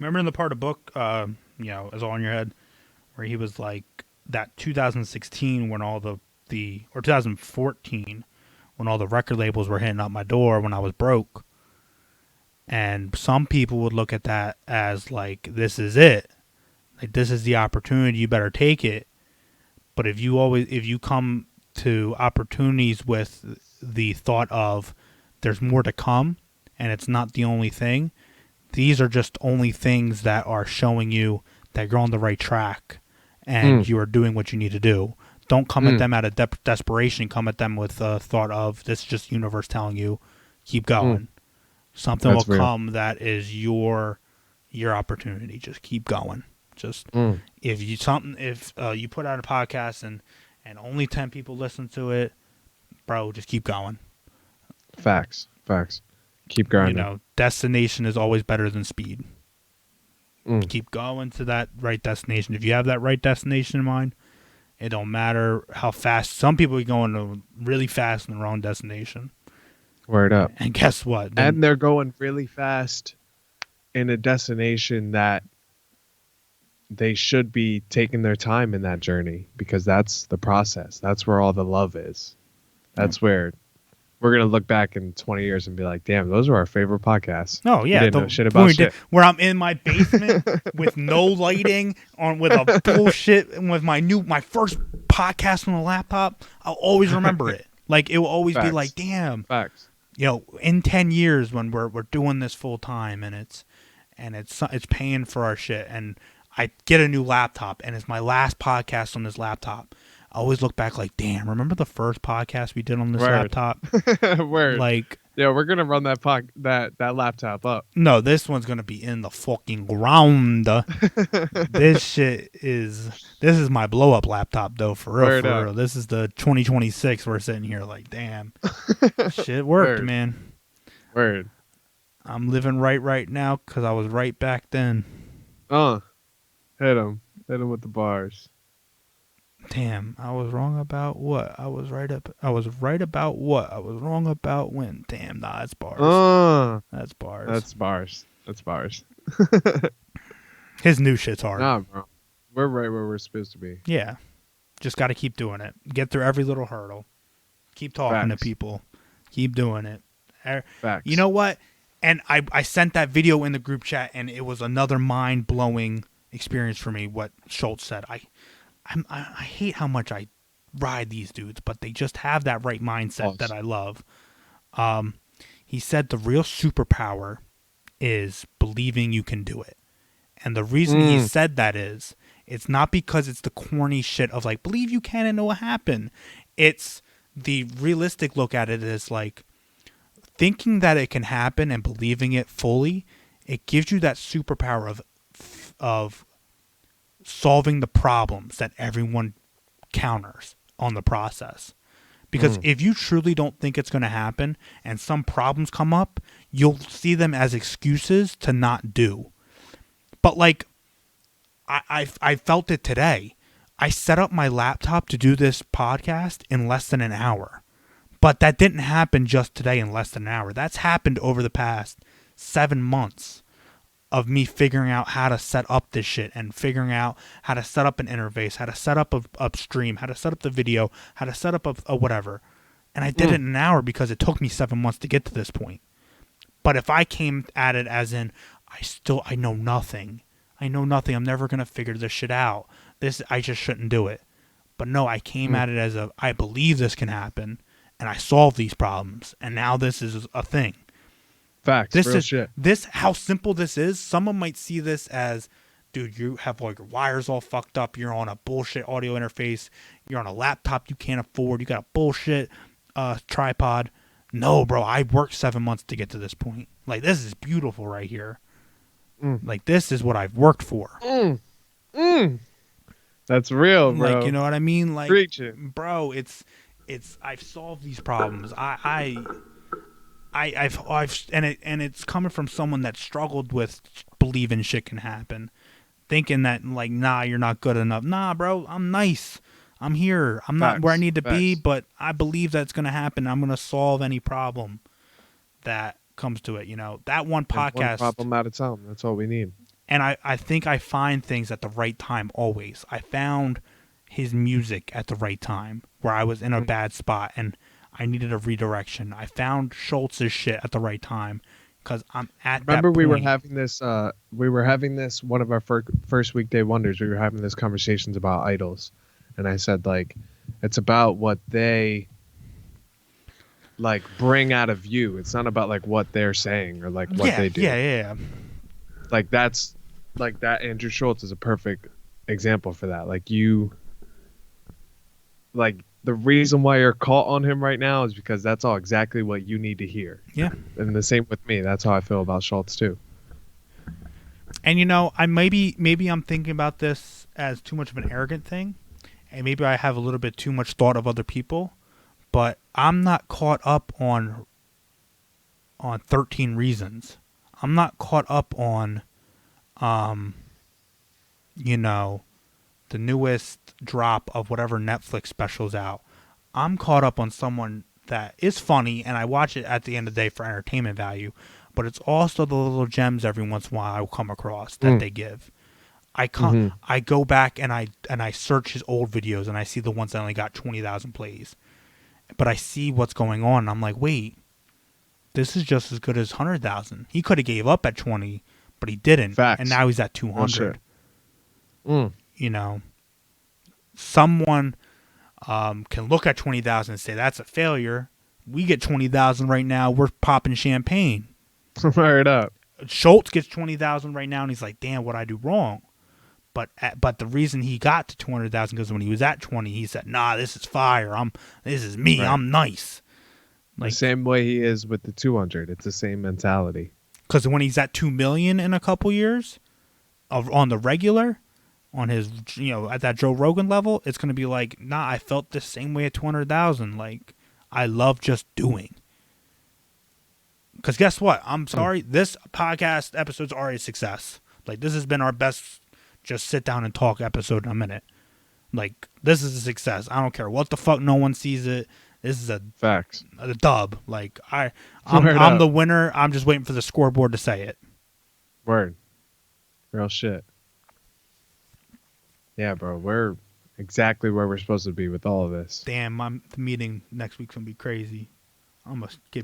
Remember in the part of the book, is all in your head, where he was like that 2016 when all or 2014 when all the record labels were hitting up my door when I was broke. And some people would look at that as like, this is it. Like, this is the opportunity. You better take it. But if you come to opportunities with the thought of there's more to come and it's not the only thing, these are just only things that are showing you that you're on the right track and you are doing what you need to do. Don't come at them out of desperation. Come at them with the thought of this is just universe telling you, keep going. Something That's will real. come that is your opportunity. Just keep going. Just if you put out a podcast and only 10 people listen to it, bro, just keep going. Facts. Keep grinding. Destination is always better than speed. Keep going to that right destination. If you have that right destination in mind, it don't matter how fast. Some people are going really fast in the wrong destination. Word up. And guess what? And they're going really fast in a destination that they should be taking their time in that journey, because that's the process. That's where all the love is. That's where we're going to look back in 20 years and be like, damn, those were our favorite podcasts. Oh, yeah. We didn't know shit about shit. Where I'm in my basement with no lighting, with a bullshit, and with my first podcast on the laptop, I'll always remember it. Like, it will always be like, damn. Facts. In 10 years when we're doing this full time and it's paying for our shit, and I get a new laptop and it's my last podcast on this laptop, I always look back like, damn, remember the first podcast we did on this laptop? Word. Like, yeah, we're gonna run that laptop up. No, this one's gonna be in the fucking ground. This is my blow up laptop though, for real. This is the 2026. We're sitting here like, damn, shit worked, man. Word. I'm living right now because I was right back then. Hit him with the bars. Damn, I was wrong about what? I was right about what? I was wrong about when? Damn, nah, that's bars. That's bars. That's bars. His new shit's hard. Nah, bro. We're right where we're supposed to be. Yeah. Just got to keep doing it. Get through every little hurdle. Keep talking to people. Keep doing it. Facts. You know what? And I sent that video in the group chat, and it was another mind-blowing experience for me, what Schultz said. I hate how much I ride these dudes, but they just have that right mindset that I love. He said the real superpower is believing you can do it. And the reason he said that is, it's not because it's the corny shit of like, believe you can and it will happen. It's the realistic look at it is like, thinking that it can happen and believing it fully, it gives you that superpower of solving the problems that everyone counters on the process. Because if you truly don't think it's going to happen and some problems come up, you'll see them as excuses to not do. But like, I felt it today. I set up my laptop to do this podcast in less than an hour. But that didn't happen just today in less than an hour. That's happened over the past 7 months of me figuring out how to set up this shit and figuring out how to set up an interface, how to set up a stream, how to set up the video, how to set up a whatever. And I did it in an hour because it took me 7 months to get to this point. But if I came at it as in, I know nothing. I'm never going to figure this shit out. I just shouldn't do it. But no, I came at it as I believe this can happen. And I solve these problems, and now this is a thing. Facts. How simple this is. Someone might see this as, dude, you have all your wires all fucked up. You're on a bullshit audio interface. You're on a laptop you can't afford. You got a bullshit tripod. No, bro, I worked 7 months to get to this point. Like, this is beautiful right here. Like, this is what I've worked for. That's real, bro. Like, you know what I mean? Like, preach it. Bro, I've solved these problems. I've and it's coming from someone that struggled with believing shit can happen, thinking that like, nah, you're not good enough. Nah, bro, I'm nice. I'm here. I'm not where I need to be, but I believe that's gonna happen. I'm gonna solve any problem that comes to it. That one podcast. One problem at a time. That's all we need. And I think I find things at the right time always. I found his music at the right time where I was in a Mm. bad spot and I needed a redirection. I found Schultz's shit at the right time because I'm at that Remember, we were point. having this. We were having this one of our first weekday wonders. We were having this conversations about idols, and I said like, it's about what they like bring out of you. It's not about like what they're saying or like what Yeah, they yeah, do. yeah. Like that's like that. Andrew Schultz is a perfect example for that. Like you, like the reason why you're caught on him right now is because that's all exactly what you need to hear. Yeah. And the same with me. That's how I feel about Schultz too. And you know, I maybe I'm thinking about this as too much of an arrogant thing, and maybe I have a little bit too much thought of other people, but I'm not caught up on 13 Reasons. I'm not caught up on um you know, the newest drop of whatever Netflix specials out. I'm caught up on someone that is funny and I watch it at the end of the day for entertainment value, but it's also the little gems every once in a while I will come across that Mm. they give. I come, Hmm. I go back and I search his old videos and I see the ones that only got 20,000 plays. But I see what's going on and I'm like, "Wait, this is just as good as 100,000." He could have gave up at 20, but he didn't, and Facts. now he's at Real shit. 200, Mm. you know. Someone can look at 20,000 and say that's a failure. We get 20,000 right now, we're popping champagne. Fire it up. Schultz gets 20,000 right now and he's like, "Damn, what I do wrong?" But the reason he got to 200,000 because when he was at 20, he said, "Nah, this is fire. This is me. Right. I'm nice." The Like, same way he is with the 200. It's the same mentality. because when he's at 2 million in a couple years on the regular, on his at that Joe Rogan level, it's gonna be like, "Nah, I felt the same way at 200,000. Like, I love just doing." Because guess what? I'm Mm. sorry, this podcast episode's already a success. Like, this has been our best just sit down and talk episode in a minute. Like, this is a success. I don't care what the fuck. No one sees it. This is Facts. a dub. Like, Word I'm up. the winner. I'm just waiting for the scoreboard to say it. Word. Real shit. Yeah, bro. We're exactly where we're supposed to be with all of this. Damn, the meeting next week's gonna be crazy. I'm gonna get